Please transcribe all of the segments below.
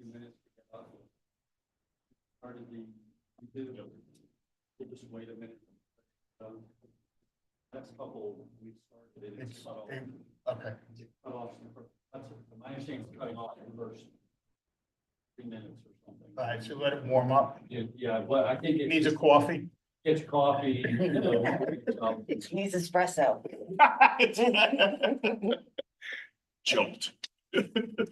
few minutes to get up. Started the video. We'll just wait a minute. Next couple we started. It's cut off. Okay. Cut off. That's my understanding. It's cutting off in the first 3 minutes or something. All right, so let it warm up. Yeah, but I think it Needs a coffee. gets coffee. It needs espresso. Jumped.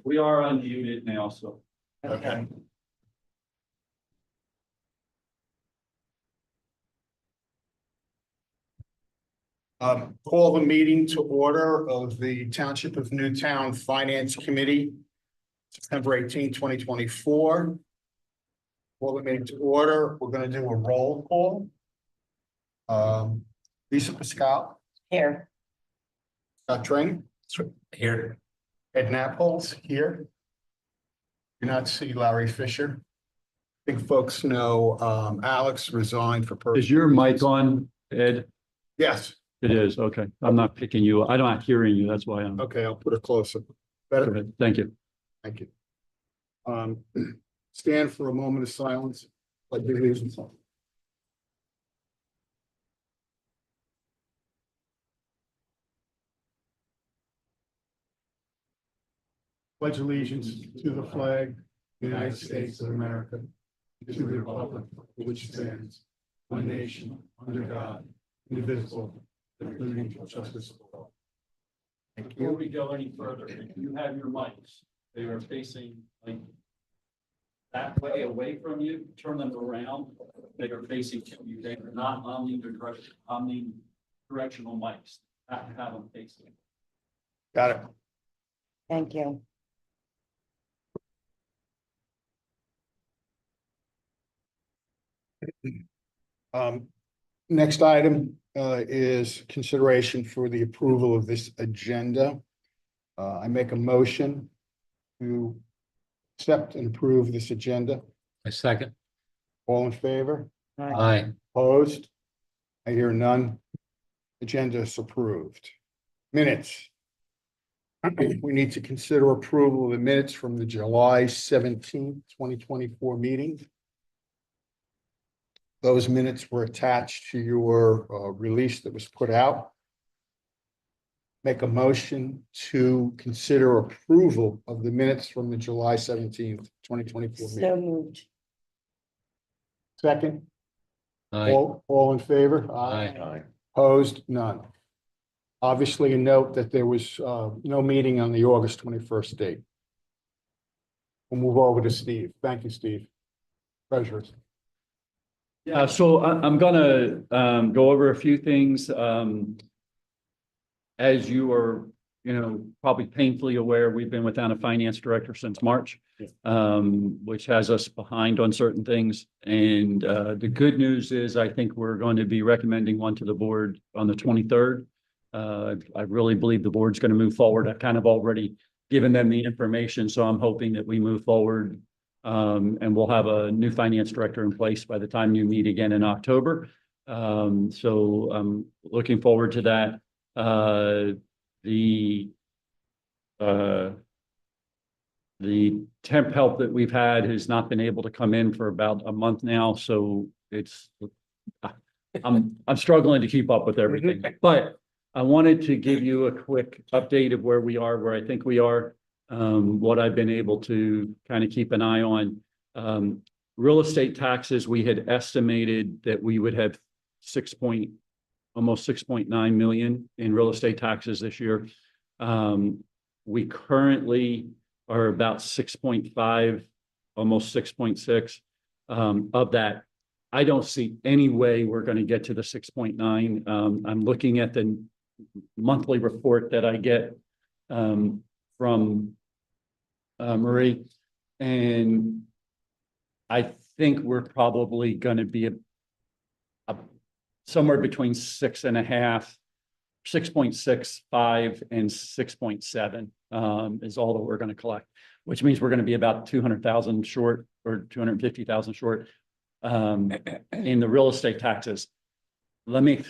We are unmuted now, so. Okay. Call the meeting to order of the Township of Newtown Finance Committee, September 18, 2024. Call the meeting to order. We're going to do a roll call. Lisa Pascal, Here. Scott Train, Here. Ed Naples here. Do not see Larry Fisher. I think folks know Alex resigned for purpose. Is your mic on, Ed? Yes. It is, okay. I'm not picking you. I'm not hearing you. That's why I'm. Okay, I'll put it closer. Go Better. ahead. Thank you. Thank you. Stand for a moment of silence. Pledge allegiance. Pledge allegiance to the flag of the United States of America, to the republic for which it stands, one nation, under God, indivisible, with liberty and justice for all. Thank Before you. we go any further, if you have your mics, they are facing like that way away from you, turn them around. They are facing you. They are not omnidirectional mics. Have to have them facing. Got it. Thank you. Next item is consideration for the approval of this agenda. I make a motion to accept and approve this agenda. A second. All in favor? Aye. Opposed? I hear none. Agenda is approved. Minutes. We need to consider approval of the minutes from the July 17th, 2024 meeting. Those minutes were attached to your release that was put out. Make a motion to consider approval of the minutes from the July 17th, 2024 So meeting. moved. Second, Aye. all in favor? Aye. Opposed? None. Obviously, a note that there was no meeting on the August 21st date. We'll move over to Steve. Thank you, Steve. Treasurers. So I'm gonna go over a few things. As you are, probably painfully aware, we've been without a finance director since March, which has us behind on certain things. And the good news is I think we're going to be recommending one to the board on the 23rd. I really believe the board's going to move forward. I've kind of already given them the information, so I'm hoping that we move forward. And we'll have a new finance director in place by the time you meet again in October. So I'm looking forward to that. The temp help that we've had has not been able to come in for about a month now, so I'm struggling to keep up with everything. But I wanted to give you a quick update of where we are, where I think we are. What I've been able to kind of keep an eye on. Real estate taxes, we had estimated that we would have almost 6.9 million in real estate taxes this year. We currently are about 6.5, almost 6.6. Of that, I don't see any way we're going to get to the 6.9. I'm looking at the monthly report that I get from Marie, and I think we're probably going to be somewhere between 6.5, 6.65 and 6.7 is all that we're going to collect, which means we're going to be about 200,000 short or 250,000 short in the real estate taxes. Let me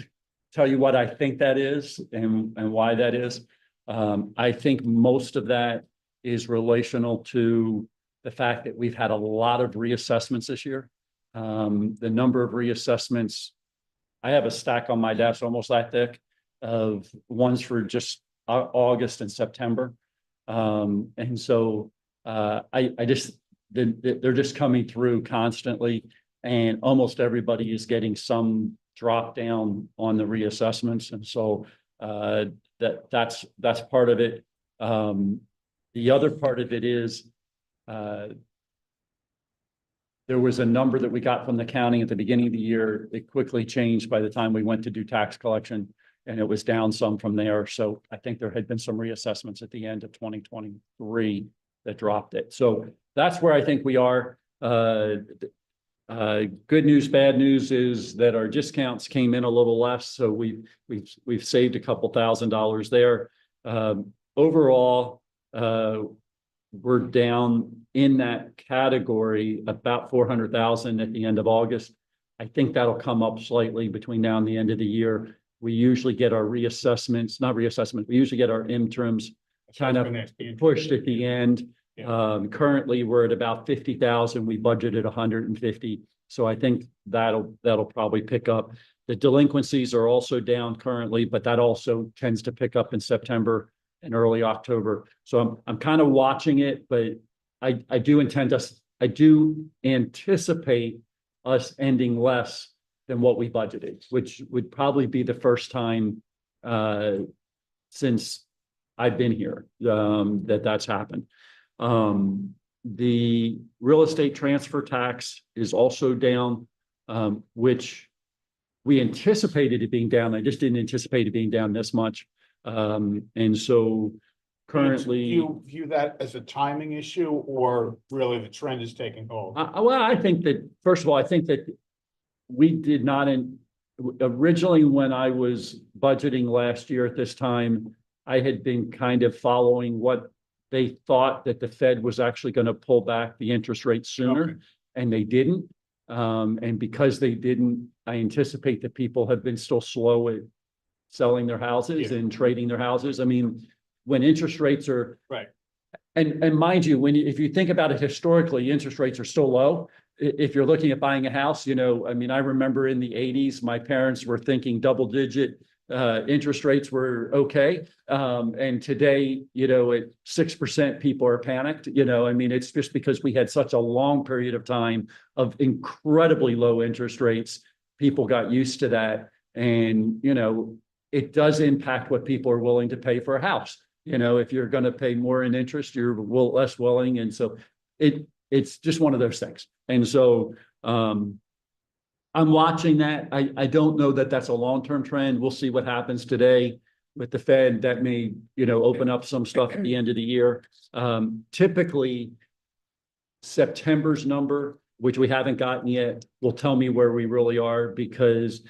tell you what I think that is and why that is. I think most of that is relational to the fact that we've had a lot of reassessments this year. The number of reassessments, I have a stack on my desk almost that thick of ones for just August and September. And so I just, they're just coming through constantly, and almost everybody is getting some drop down on the reassessments. And so that's part of it. The other part of it is there was a number that we got from the county at the beginning of the year. It quickly changed by the time we went to do tax collection, and it was down some from there. So I think there had been some reassessments at the end of 2023 that dropped it. So that's where I think we are. Good news, bad news is that our discounts came in a little less. So we've saved a couple $1,000s there. Overall, we're down in that category about 400,000 at the end of August. I think that'll come up slightly between now and the end of the year. We usually get our reassessments, not reassessment, we usually get our interims kind of pushed at the end. Currently we're at about 50,000. We budgeted 150. So I think that'll probably pick up. The delinquencies are also down currently, but that also tends to pick up in September and early October. So I'm kind of watching it, but I do anticipate us ending less than what we budgeted, which would probably be the first time since I've been here that's happened. The real estate transfer tax is also down, which we anticipated it being down. I just didn't anticipate it being down this much. And so currently, Do you view that as a timing issue, or really the trend is taking hold? well, I think that, first of all, I think that we did not originally, when I was budgeting last year at this time, I had been kind of following what they thought, that the Fed was actually going to pull back the interest rate sooner, Okay. and they didn't. And because they didn't, I anticipate that people have been still slow at selling their houses and trading their houses. I mean, when interest rates are Right. And mind you, if you think about it historically, interest rates are still low. If you're looking at buying a house, I mean, I remember in the 80s, my parents were thinking double-digit interest rates were okay. And today, at 6%, people are panicked. I mean, it's just because we had such a long period of time of incredibly low interest rates. People got used to that. And, it does impact what people are willing to pay for a house. If you're going to pay more in interest, you're less willing. And so it's just one of those things. And so I'm watching that. I don't know that that's a long-term trend. We'll see what happens today with the Fed. That may, open up some stuff at the end of the year. Typically, September's number, which we haven't gotten yet, will tell me where we really are, because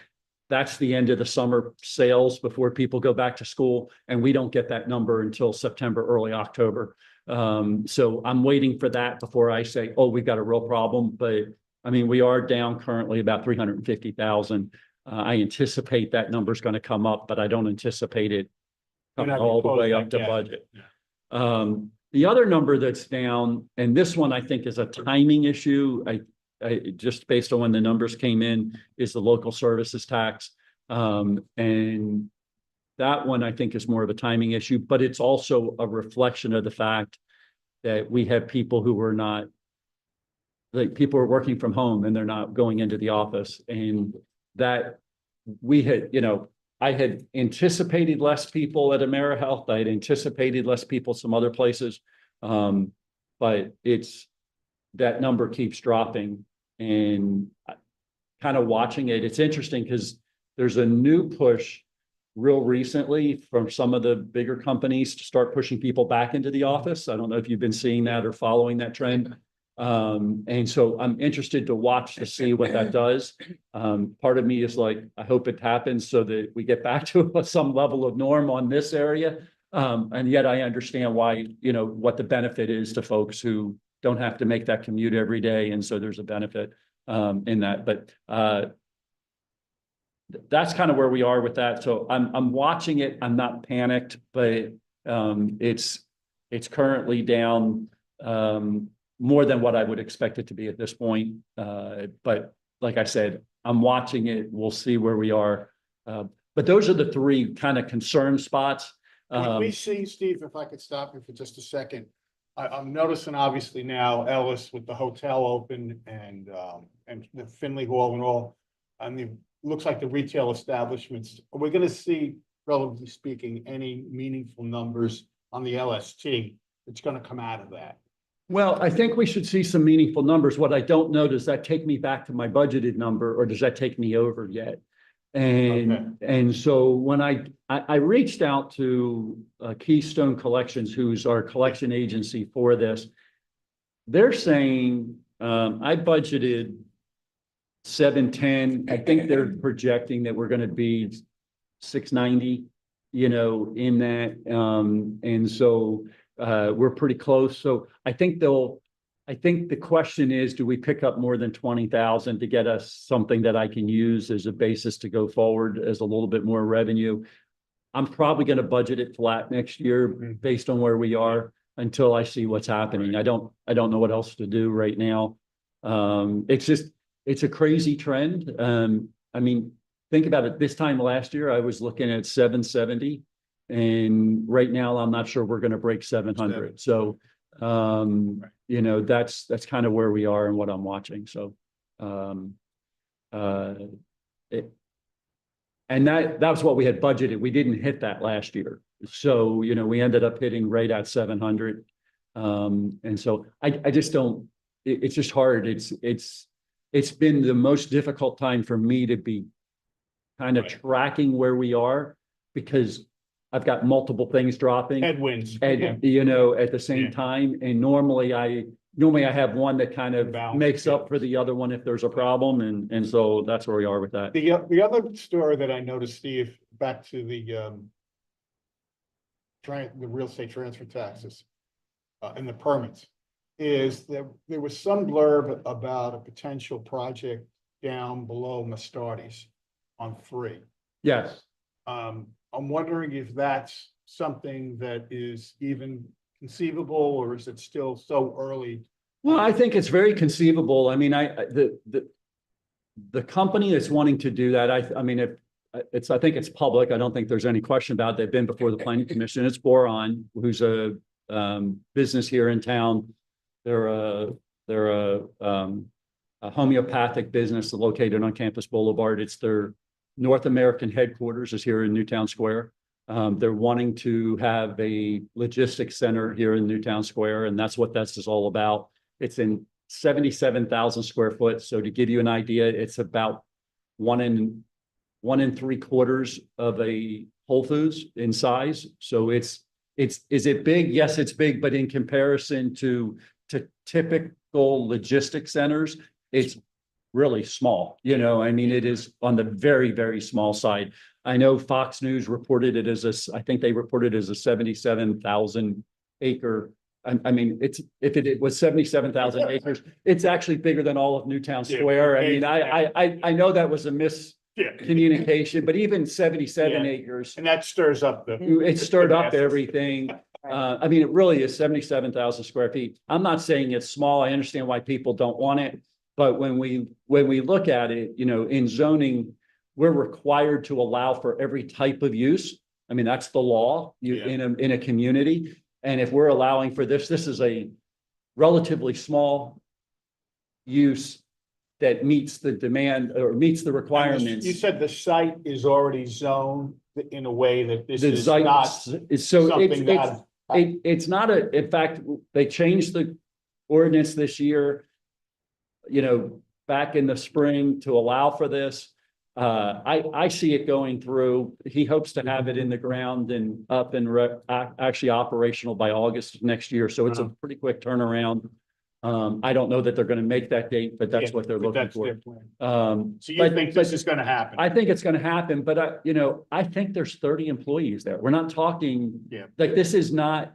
that's the end of the summer sales before people go back to school. And we don't get that number until September, early October. So I'm waiting for that before I say, oh, we've got a real problem. But I mean, we are down currently about 350,000. I anticipate that number is going to come up, but I don't anticipate it coming all the way up to budget. The other number that's down, and this one I think is a timing issue, I just based on when the numbers came in, is the local services tax. And that one I think is more of a timing issue, but it's also a reflection of the fact that we have people who are not, like, people are working from home and they're not going into the office. And that we had, I had anticipated less people at AmeriHealth. I had anticipated less people some other places. But that number keeps dropping, and kind of watching it. It's interesting because there's a new push real recently from some of the bigger companies to start pushing people back into the office. I don't know if you've been seeing that or following that trend. And so I'm interested to watch to see what that does. Part of me is like, I hope it happens so that we get back to some level of norm on this area. And yet I understand why, what the benefit is to folks who don't have to make that commute every day. And so there's a benefit in that. But that's kind of where we are with that. So I'm watching it. I'm not panicked, but it's currently down more than what I would expect it to be at this point. But like I said, I'm watching it. We'll see where we are. But those are the three kind of concern spots. We see, Steve, if I could stop you for just a second. I'm noticing obviously now Ellis with the hotel open and the Finley Hall and all. I mean, looks like the retail establishments, are we gonna see, relatively speaking, any meaningful numbers on the LST that's gonna come out of that? Well, I think we should see some meaningful numbers. What I don't know, does that take me back to my budgeted number or does that take me over yet? And so when I reached out to Keystone Collections, who's our collection agency for this, they're saying, I budgeted 710. I think they're projecting that we're going to be 690, you know, in that. And so we're pretty close. So I think the question is, do we pick up more than 20,000 to get us something that I can use as a basis to go forward as a little bit more revenue? I'm probably going to budget it flat next year based on where we are until I see what's happening. I don't know what else to do right now. It's a crazy trend. I mean, think about it. This time last year, I was looking at 770 and right now I'm not sure we're going to break 700. So, you know, that's kind of where we are and what I'm watching. So, and that was what we had budgeted. We didn't hit that last year. So, you know, we ended up hitting right at 700. And so I just don't, it's just hard. It's been the most difficult time for me to be kind of tracking where we are because I've got multiple things dropping. Headwinds. And, you know, at the same time, and normally I have one that kind of makes up for the other one if there's a problem. And so that's where we are with that. The other story that I noticed, Steve, back to the real estate transfer taxes and the permits, is that there was some blurb about a potential project down below Mastardi's on 3. Yes. I'm wondering if that's something that is even conceivable, or is it still so early? Well, I think it's very conceivable. I mean, the company that's wanting to do that, I mean, I think it's public. I don't think there's any question about it. They've been before the planning commission. It's Boron, who's a business here in town. They're a homeopathic business located on Campus Boulevard. It's their North American headquarters is here in Newtown Square. They're wanting to have a logistics center here in Newtown Square, and that's what this is all about. It's in 77,000 square foot. So to give you an idea, it's about 1 3/4 of a Whole Foods in size. So is it big? Yes, it's big, but in comparison to typical logistics centers, it's really small. You know, I mean, it is on the very, very small side. I know Fox News reported it as I think they reported it as a 77,000 acre. I mean, if it was 77,000 acres, it's actually bigger than all of Newtown Square. I mean, I know that was a miscommunication, but even 77 acres. And that stirs up it stirred up everything. I mean, it really is 77,000 square feet. I'm not saying it's small. I understand why people don't want it. But when we look at it, you know, in zoning, we're required to allow for every type of use. I mean, that's the law in a community. And if we're allowing for this is a relatively small use that meets the demand or meets the requirements. You said the site is already zoned in a way that this is site, not so something it's not in fact, they changed the ordinance this year, you know, back in the spring to allow for this. I see it going through. He hopes to have it in the ground and up and actually operational by August of next year. So it's a pretty quick turnaround. I don't know that they're going to make that date, but that's what they're looking for. So you think this is going to happen? I think it's going to happen, but you know, I think there's 30 employees there. We're not talking like this is not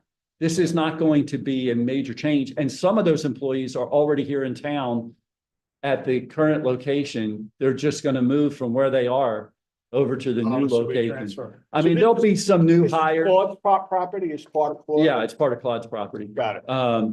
going to be a major change. And some of those employees are already here in town at the current location. They're just going to move from where they are over to the new So we location. transfer. I mean, there'll be some new hires. Claude's property is part of Claude? Yeah, it's part of Claude's property. Got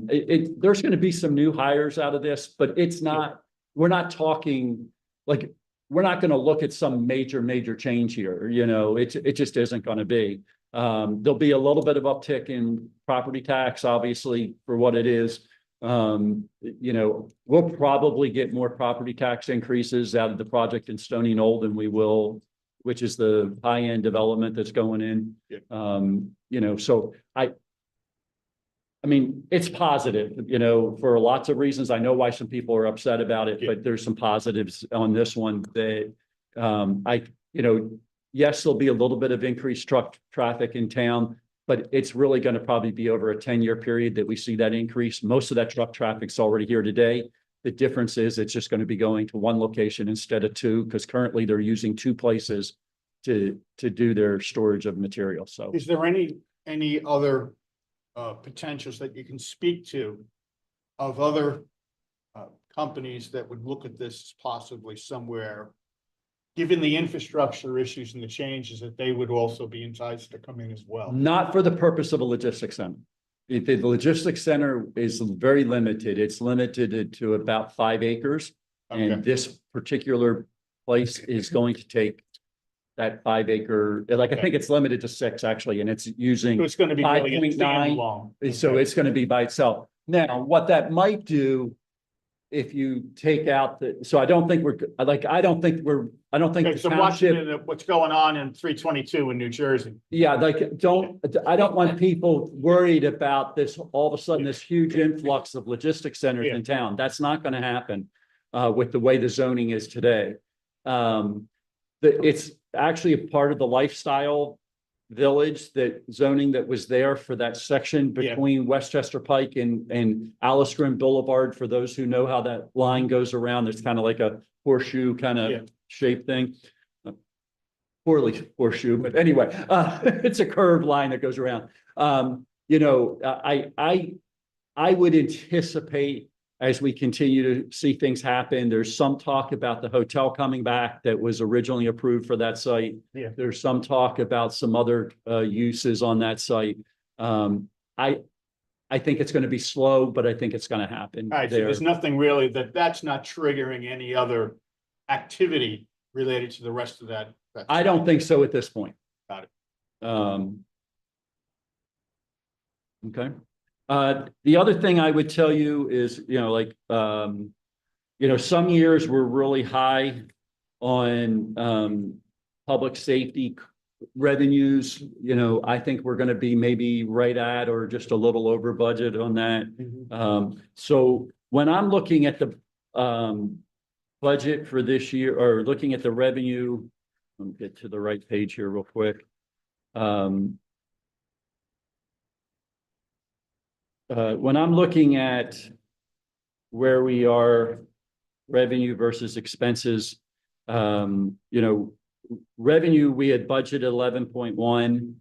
it. There's gonna be some new hires out of this, but it's not, we're not talking, like, we're not gonna look at some major change here, you know, it just isn't gonna be. There'll be a little bit of uptick in property tax, obviously, for what it is. You know, we'll probably get more property tax increases out of the project in Stony Knoll than we will, which is the high-end development that's going in. Yeah. You know, so I mean, it's positive, you know, for lots of reasons. I know why some people are upset about it, Yeah. but there's some positives on this one that, you know, yes, there'll be a little bit of increased truck traffic in town, but it's really going to probably be over a 10-year period that we see that increase. Most of that truck traffic's already here today. The difference is it's just going to be going to one location instead of two, because currently they're using two places to do their storage of material. So Is there any other potentials that you can speak to of other companies that would look at this possibly somewhere, given the infrastructure issues and the changes, that they would also be enticed to come in as well? not for the purpose of a logistics center. The logistics center is very limited. It's limited to about 5 acres. Okay. And this particular place is going to take that 5 acre, like, I Okay. think it's limited to 6 actually, and it's using, So it's going to be really a 5.9. standalone. so Okay. it's going to be by itself. Now, what that might do, if you take out the, so I don't think I don't think Okay, the so township, watching what's going on in 322 in New Jersey. yeah, like, I don't want people worried about this, all of a sudden, this huge influx of logistics centers in town. That's not going to happen with the way the zoning is today. It's actually a part of the lifestyle village, that zoning that was there for that section between Westchester Pike and Alice-Grim Boulevard. For those who know how that line goes around, there's kind of like a horseshoe kind of shape thing. Poorly horseshoe, but anyway, it's a curved line that goes around. You know, I would anticipate, as we continue to see things happen, there's some talk about the hotel coming back that was originally approved for that site. Yeah. There's some talk about some other uses on that site. I think it's going to be slow, but I think it's going to happen. All right, so there. there's nothing really that's not triggering any other activity related to the rest of that. I don't think so at this point. Got it. Okay. The other thing I would tell you is, you know, like, you know, some years we're really high on public safety revenues. You know, I think we're going to be maybe right at or just a little over budget on that. So when I'm looking at the budget for this year, or looking at the revenue, let me get to the right page here real quick. When I'm looking at where we are, revenue versus expenses, you know, revenue, we had budgeted 11.1,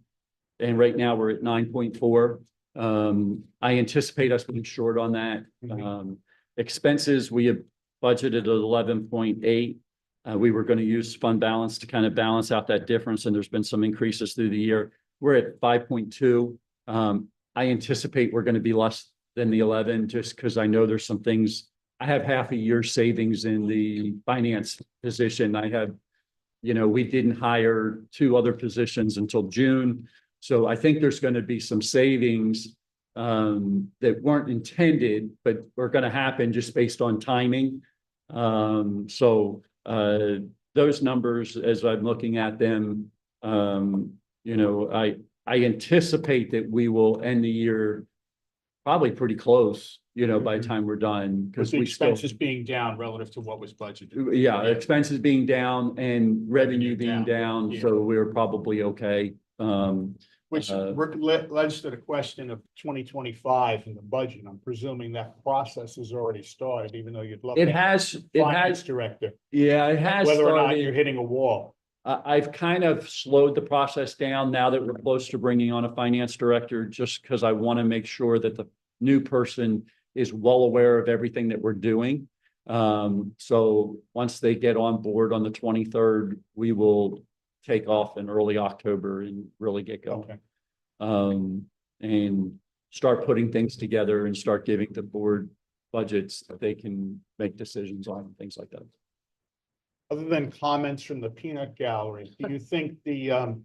and right now we're at 9.4. I anticipate us being short on that. Expenses, we have budgeted at 11.8. We were going to use fund balance to kind of balance out that difference, and there's been some increases through the year. We're at 5.2. I anticipate we're going to be less than the 11, just because I know there's some things. I have half a year savings in the finance position. I have, you know, we didn't hire 2 other positions until June. So I think there's going to be some savings that weren't intended, but are going to happen just based on timing. So those numbers, as I'm looking at them, you know, I anticipate that we will end the year probably pretty close, you know, by the time we're done, because The we still, expenses being down relative to what was budgeted. yeah, expenses being down and revenue being down, Yeah. so we're probably okay. Which leads to the question of 2025 in the budget. I'm presuming that process has already started, even though you'd love It to has, finance director, yeah, it has whether or not started. you're hitting a wall. I've kind of slowed the process down now that we're close to bringing on a finance director, just because I want to make sure that the new person is well aware of everything that we're doing. So once they get on board on the 23rd, we will take off in early October and really get going. Okay. And start putting things together and start giving the board budgets that they can make decisions on, things like that. Other than comments from the peanut gallery, do you think the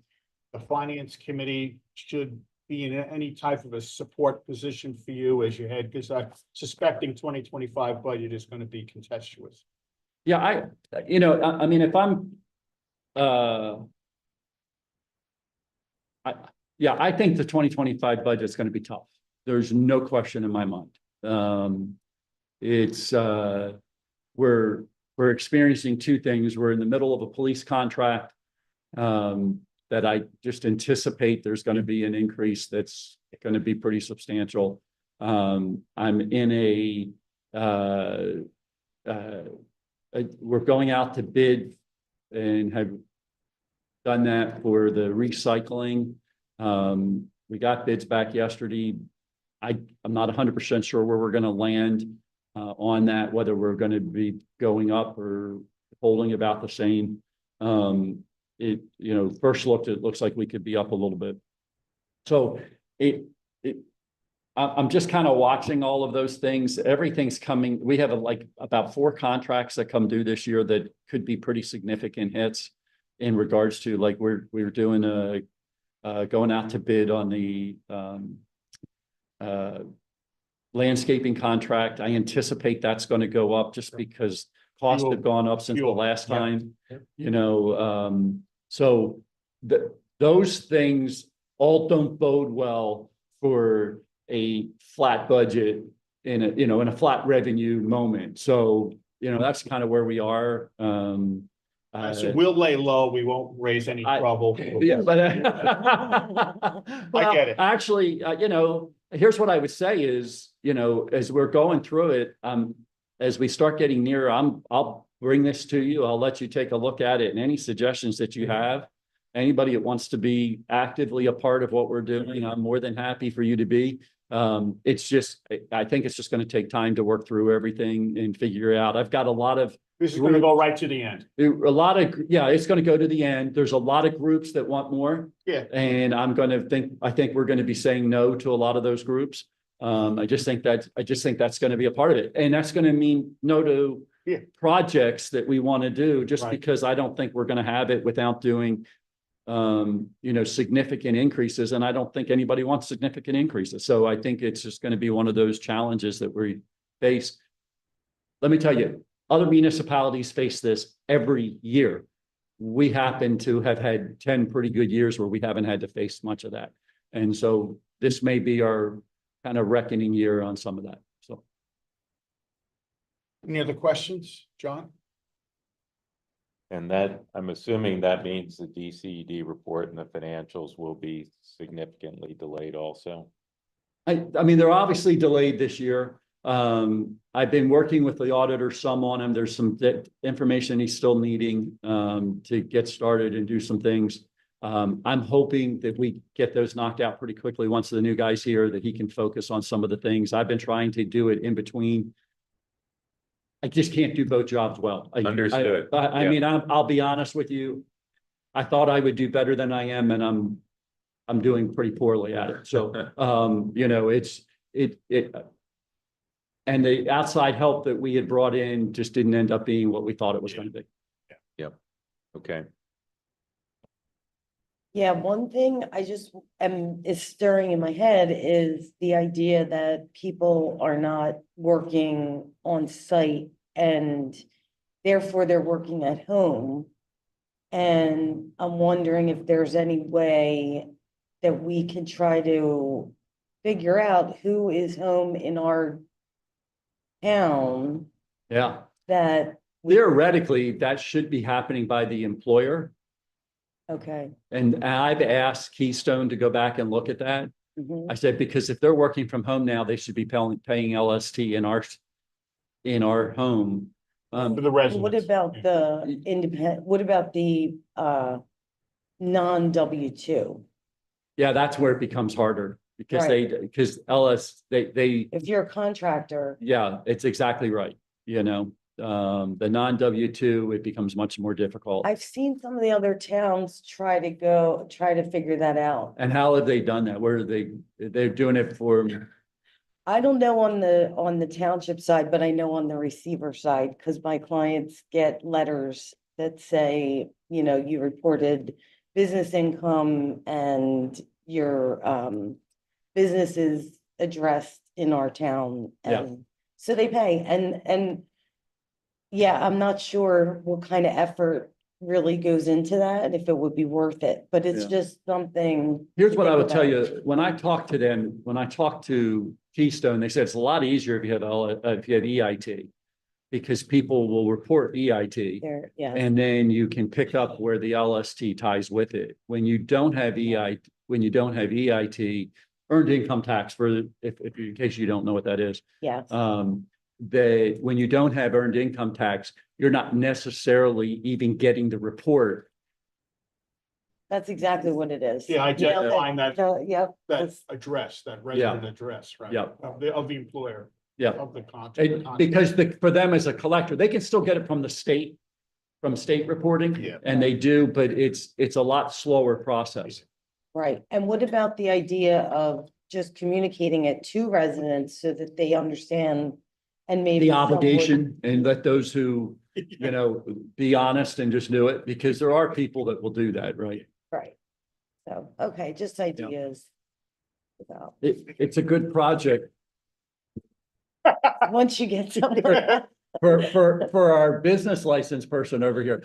finance committee should be in any type of a support position for you as you head? Because I'm suspecting 2025 budget is going to be contentious. Yeah, I mean, if I'm, I think the 2025 budget is going to be tough. There's no question in my mind. It's, we're experiencing two things. We're in the middle of a police contract, that I just anticipate there's going to be an increase that's going to be pretty substantial. I'm in we're going out to bid and have done that for the recycling. We got bids back yesterday. I'm not 100% sure where we're going to land on that, whether we're going to be going up or holding about the same. First look, it looks like we could be up a little bit. So I'm just kind of watching all of those things. Everything's coming. We have about 4 contracts that come due this year that could be pretty significant hits in regards to we're doing going out to bid on the landscaping contract. I anticipate that's going to go up just because costs have gone up since the last time, so those things all don't bode well for a flat budget in a flat revenue moment. So, that's kind of where we are. So we'll lay low. We won't raise any trouble. Yeah, but I get it. Actually, here's what I would say is, as we're going through it, as we start getting near, I'll bring this to you. I'll let you take a look at it, and any suggestions that you have, anybody that wants to be actively a part of what we're doing, I'm more than happy for you to be. It's just, I think it's just going to take time to work through everything and figure out. I've got a lot of. This is going to go right to the end. It's going to go to the end. There's a lot of groups that want more. Yeah. And I think we're going to be saying no to a lot of those groups. I just think that's going to be a part of it. And that's going to mean no to projects that we want to do, just because I don't think we're going to have it without doing, significant increases. And I don't think anybody wants significant increases. So I think it's just going to be one of those challenges that we face. Let me tell you, other municipalities face this every year. We happen to have had 10 pretty good years where we haven't had to face much of that. And so this may be our kind of reckoning year on some of that. So. Any other questions, John? And that, I'm assuming that means the DCED report and the financials will be significantly delayed also. I mean, they're obviously delayed this year. I've been working with the auditor some on them. There's some information he's still needing to get started and do some things. I'm hoping that we get those knocked out pretty quickly once the new guy's here, that he can focus on some of the things. I've been trying to do it in between. I just can't do both jobs well. Understood. I mean, I'll be honest with you. I thought I would do better than I am, and I'm doing pretty poorly at it. So, and the outside help that we had brought in just didn't end up being what we thought it was going to be. Yep. Okay. Yeah, one thing I just is stirring in my head is the idea that people are not working on site and therefore they're working at home. And I'm wondering if there's any way that we can try to figure out who is home in our town. Yeah. That Theoretically, that should be happening by the employer. okay. And I've asked Keystone to go back and look at that. Mhm. I said, because if they're working from home now, they should be paying LST in our home. For the residents. What about the independent, what about the non-W2? Yeah, that's where it becomes harder because Right. they, If you're a contractor, yeah, it's exactly right. The non-W2, it becomes much more difficult. I've seen some of the other towns try to figure that out. And how have they done that? Where are they're doing it for, I don't know on the township side, but I know on the receiver side, because my clients get letters that say, you know, you reported business income and your business is addressed in our town. Yeah. And so they pay and yeah, I'm not sure what kind of effort really goes into that, if it would be worth it, but it's Yeah. just something. here's to what I think will tell about. you, when I talked to them, when I talked to Keystone, they said it's a lot easier if you have, if you have EIT. Because people will report EIT. There, yeah, And then you can pick up where the LST ties with it. When you don't have EIT, earned income tax for, if in case you don't know what that is. yeah, When you don't have earned income tax, you're not necessarily even getting the report. that's exactly what it is. Yeah, I just Nailed it. find that, Yep, that that's- address, that resident address, right? Yeah. Of the employer, Yeah. of the contract. Because for them as a collector, they can still get it from the state, from state reporting. Yeah. And they do, but it's a lot slower process. right. And what about the idea of just communicating it to residents so that they understand and maybe. The someone- obligation and let those who, you know, be honest and just do it, because there are people that will do that, right? Right. So, okay, just ideas. About, It's a good project once you get someone. for our business license person over here.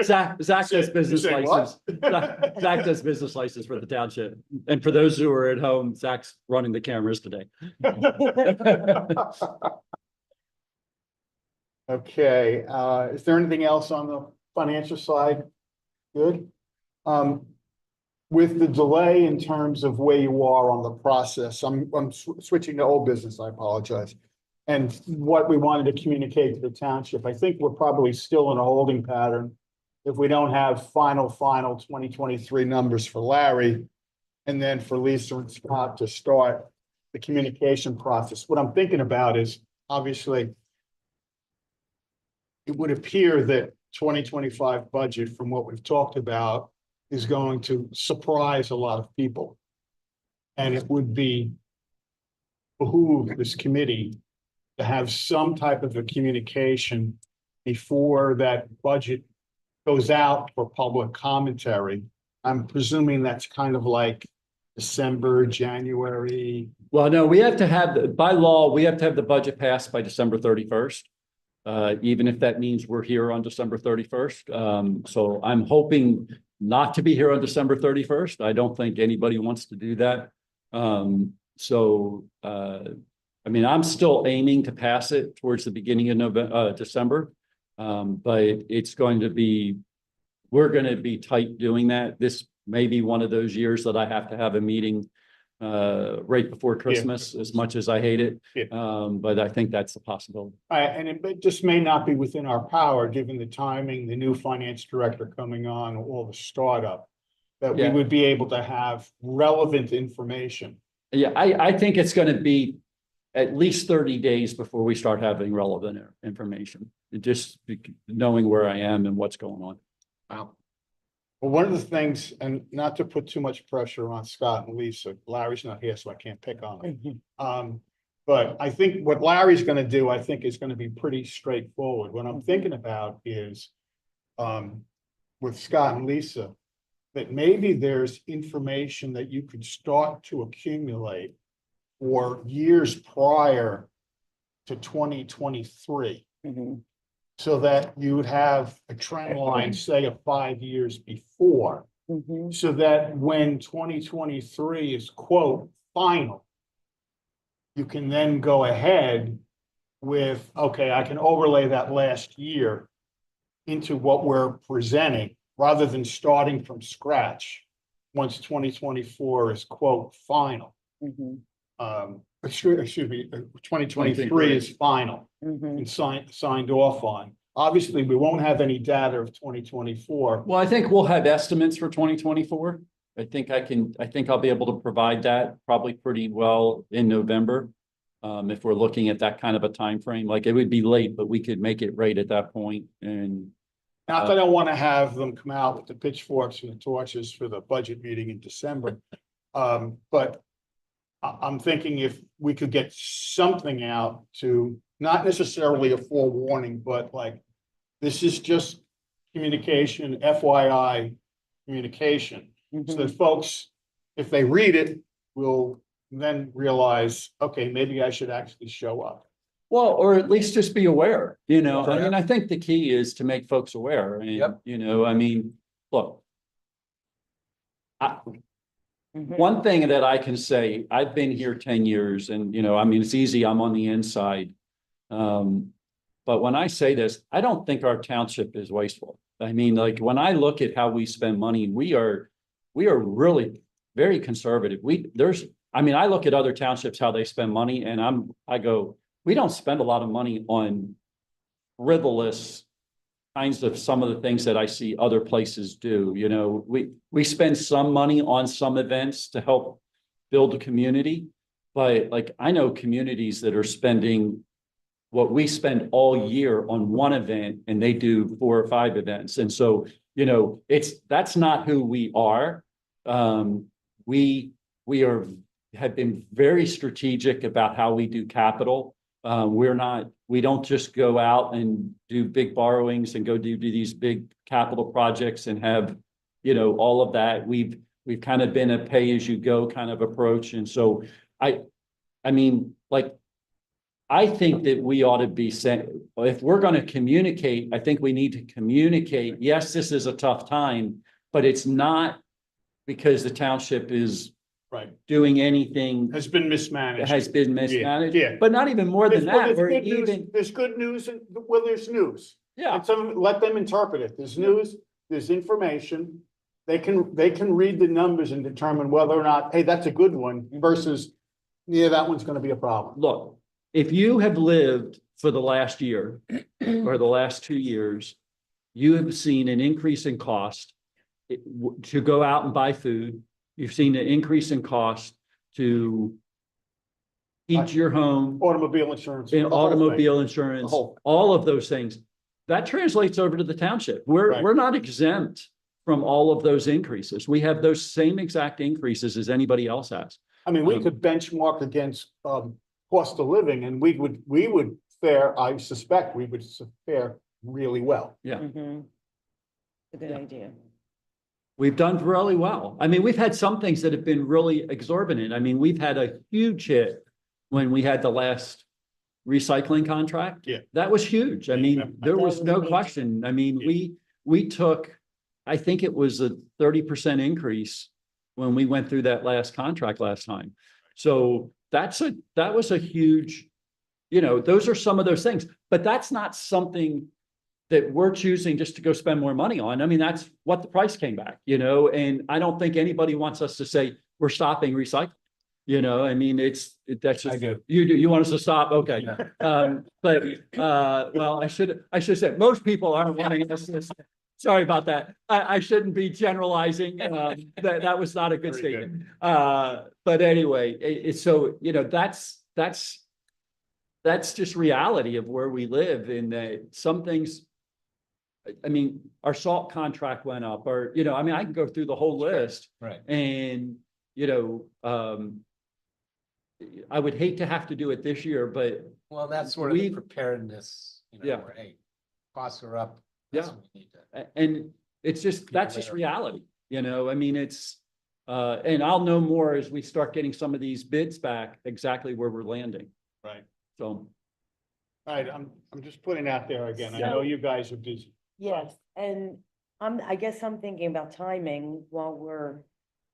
Zach does business say what? license. Zach does business license for the township. And for those who are at home, Zach's running the cameras today. Okay, is there anything else on the financial side? Good. With the delay in terms of where you are on the process, I'm switching to old business, I apologize. And what we wanted to communicate to the township, I think we're probably still in a holding pattern. If we don't have final 2023 numbers for Larry, and then for Lisa and Scott to start the communication process. What I'm thinking about is, obviously, it would appear that 2025 budget, from what we've talked about, is going to surprise a lot of people. And it would behoove this committee to have some type of a communication before that budget goes out for public commentary. I'm presuming that's kind of like December, January. Well, no, we have to have, by law, we have to have the budget passed by December 31st. Even if that means we're here on December 31st. So I'm hoping not to be here on December 31st. I don't think anybody wants to do that. I mean, I'm still aiming to pass it towards the beginning of December. But we're going to be tight doing that. This may be one of those years that I have to have a meeting right before Christmas, as much as I hate it. Yeah. But I think that's a possibility. And it just may not be within our power, given the timing, the new finance director coming on, all the startup, that we Yeah. would be able to have relevant information. Yeah, I think it's going to be at least 30 days before we start having relevant information. Just knowing where I am and what's going on. Wow. Well, one of the things, and not to put too much pressure on Scott and Lisa, Larry's not here, so I can't pick on him. But I think what Larry's gonna do, I think, is gonna be pretty straightforward. What I'm thinking about is, with Scott and Lisa, that maybe there's information that you could start to accumulate for years prior to 2023. Mhm. So that you would have a trend line, say, of 5 years before, Mhm. so that when 2023 is quote final, you can then go ahead with, okay, I can overlay that last year into what we're presenting, rather than starting from scratch once 2024 is quote final. Mhm. Excuse me, 2023 is final Mhm. and signed off on. Obviously, we won't have any data of 2024. Well, I think we'll have estimates for 2024. I think I'll be able to provide that probably pretty well in November. If we're looking at that kind of a time frame, like it would be late, but we could make it right at that point and. Not that I want to have them come out with the pitchforks and the torches for the budget meeting in December. But I'm thinking if we could get something out to, not necessarily a forewarning, but like, this is just communication, FYI communication. So that folks, if they read it, will then realize, okay, maybe I should actually show up. Well, or at least just be aware, I Correct. mean, I think the key is to make folks aware and, Yep. I mean, look. Mhm. One thing that I can say, I've been here 10 years and, I mean, it's easy, I'm on the inside. But when I say this, I don't think our township is wasteful. I mean, like, when I look at how we spend money, we are really very conservative. I look at other townships, how they spend money, and I go, we don't spend a lot of money on frivolous kinds of some of the things that I see other places do, we spend some money on some events to help build a community. But like, I know communities that are spending what we spend all year on one event and they do 4 or 5 events. And so, that's not who we are. We have been very strategic about how we do capital. We don't just go out and do big borrowings and go do these big capital projects and have, all of that. We've kind of been a pay as you go kind of approach. And so I think that we ought to be saying, if we're going to communicate, I think we need to communicate, yes, this is a tough time, but it's not because the township is Right. doing anything Has been mismanaged. has been mismanaged, Yeah. but not even more than Well, that, there's or good news- even, There's good news and, well, there's news. yeah, And let them interpret it. There's news, there's information. They can read the numbers and determine whether or not, hey, that's a good one versus, yeah, that one's gonna be a problem. look, if you have lived for the last year or the last 2 years, you have seen an increase in cost to go out and buy food. You've seen an increase in cost to heat your home, Automobile insurance. in the whole thing. automobile insurance, The whole- all of those things. That translates over to the township. Right. We're not exempt from all of those increases. We have those same exact increases as anybody else has. I mean, we could benchmark against, cost of living and we would fare, I suspect we would fare really well. Yeah. Mhm. A good Yeah. idea. We've done really well. I mean, we've had some things that have been really exorbitant. I mean, we've had a huge hit when we had the last recycling contract. Yeah. That was huge. I mean, there That was was no major. question. I mean, Yeah. we took, I think it was a 30% increase when we went through that last contract last time. So that was a huge, those are some of those things, but that's not something that we're choosing just to go spend more money on. I mean, that's what the price came back, and I don't think anybody wants us to say we're stopping recycling. I mean, that's just. I do. You do, you want us to stop? Okay. Well, I should say, most people aren't wanting us to. Sorry about that. I shouldn't be generalizing. That was not a good Very statement. But anyway, so, that's just reality of where we live in that some things. I mean, our salt contract went up, or, I can go through the whole list. Right. And, I would hate to have to do it this year, but Well, that's sort of the We- preparedness, Yeah. where, hey, costs are up. Yeah. That's what we need to. and it's just, that's just later. reality, I mean, it's, and I'll know more as we start getting some of these bids back, exactly where we're landing. Right. So, All right, I'm just putting out there again. I So- know you guys are busy. Yes, and I guess I'm thinking about timing while we're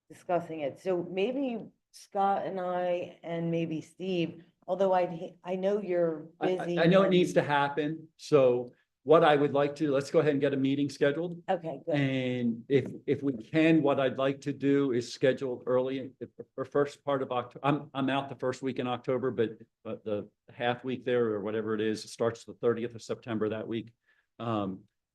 discussing it. So maybe Scott and I and maybe Steve, although I know you're busy. I know it and- needs to happen. So what I would like to, let's go ahead and get a meeting scheduled. Okay, good. And if we can, what I'd like to do is schedule early for first part of October. I'm out the first week in October, but the half week there or whatever it is, it starts the 30th of September that week.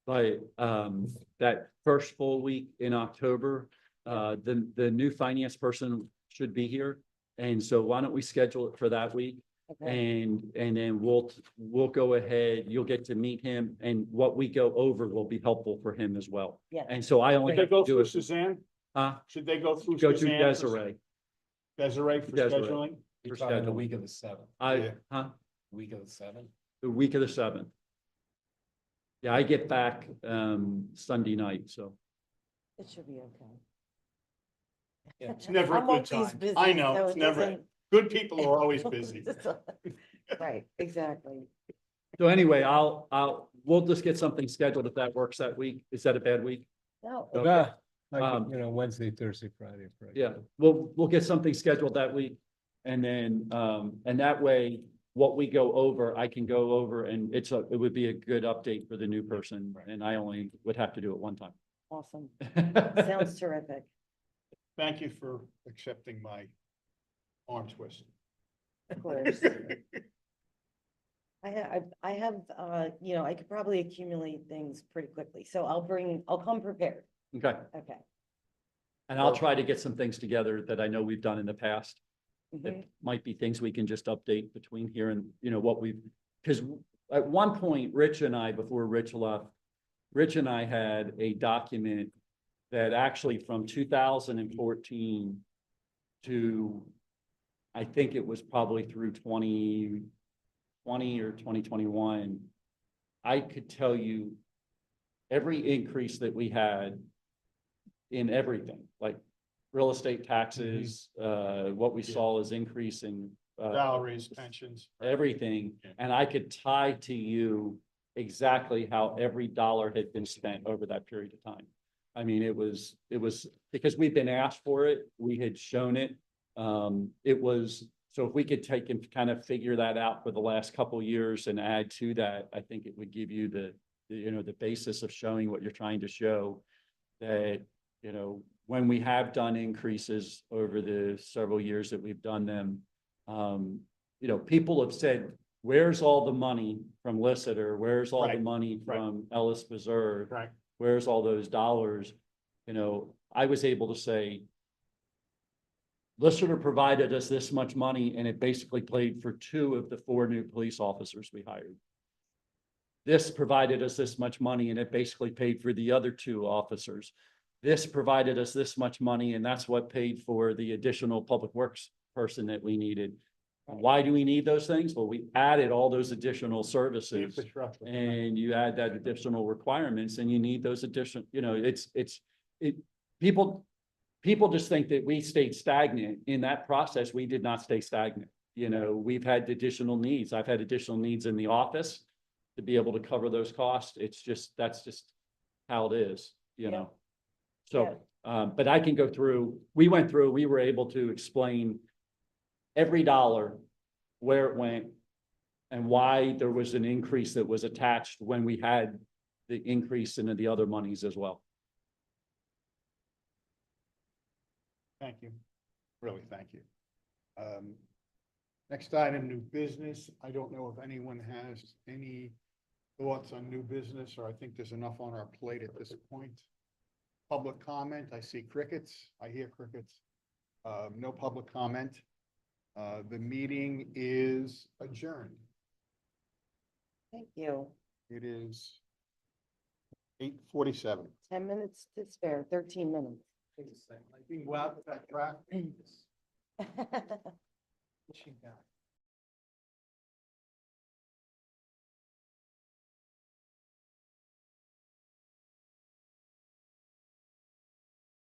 That first full week in October, the new finance person should be here. And so why don't we schedule it for that week? Okay. And then we'll go ahead, you'll get to meet him, and what we go over will be helpful for him as well. Yeah. And so I only Should they have go to do through it, Suzanne? huh? Should they go through Go to Suzanne? Desiree, Desiree for Desiree. scheduling? You're For talking the scheduling. week of the seventh, Yeah. week of the seventh. The week of the 7th. Yeah, I get back, Sunday night, so. It should be okay. Yeah. It's never a I'm good always time. busy, I know, so it's it never, doesn't- good people are always busy. Right, exactly. So anyway, we'll just get something scheduled if that works that week. Is that a bad week? No, Okay. Yeah, like, Um, Wednesday, Thursday, Friday. Yeah, we'll get something scheduled that week. And then, and that way, what we go over, I can go over, and it would be a good update for the new person. And I only would have to do it one time. awesome. Sounds terrific. Thank you for accepting my arm twist. Of course. I have, I could probably accumulate things pretty quickly, so I'll come prepared. Okay, Okay. and I'll try to get some things together that I know we've done in the past. Mhm. It might be things we can just update between here and, what we've, because at one point, Rich and I, before Rich left, Rich and I had a document that actually from 2014 to, I think it was probably through 2020 or 2021, I could tell you every increase that we had in everything, like real estate taxes, what we saw as increase in Salaries, pensions. everything, and I could tie to you exactly how every dollar had been spent over that period of time. I mean, it was because we've been asked for it, we had shown it. So if we could take and kind of figure that out for the last couple of years and add to that, I think it would give you the basis of showing what you're trying to show. That, when we have done increases over the several years that we've done them, people have said, where's all the money from Lissitor? Where's all the Right, money right. from Ellis Preserve? Right. Where's all those dollars? I was able to say, Lissitor provided us this much money, and it basically paid for 2 of the 4 new police officers we hired. This provided us this much money, and it basically paid for the other 2 officers. This provided us this much money, and that's what paid for the additional public works person that we needed. Why do we need those things? Well, we added all those additional services, Infrastructure. and you add that additional requirements, and you need those additional, people just think that we stayed stagnant. In that process, we did not stay stagnant. We've had additional needs. I've had additional needs in the office to be able to cover those costs. That's just how it is, Yeah. So, but I can go through, we were able to explain every dollar, where it went, and why there was an increase that was attached when we had the increase in the other monies as well. Thank you. Really, thank you. Next item, new business. I don't know if anyone has any thoughts on new business, or I think there's enough on our plate at this point. Public comment. I see crickets. I hear crickets. No public comment. The meeting is adjourned. Thank you. It is 8:47. 10 minutes to spare, 13 minutes. You can go out with that traffic.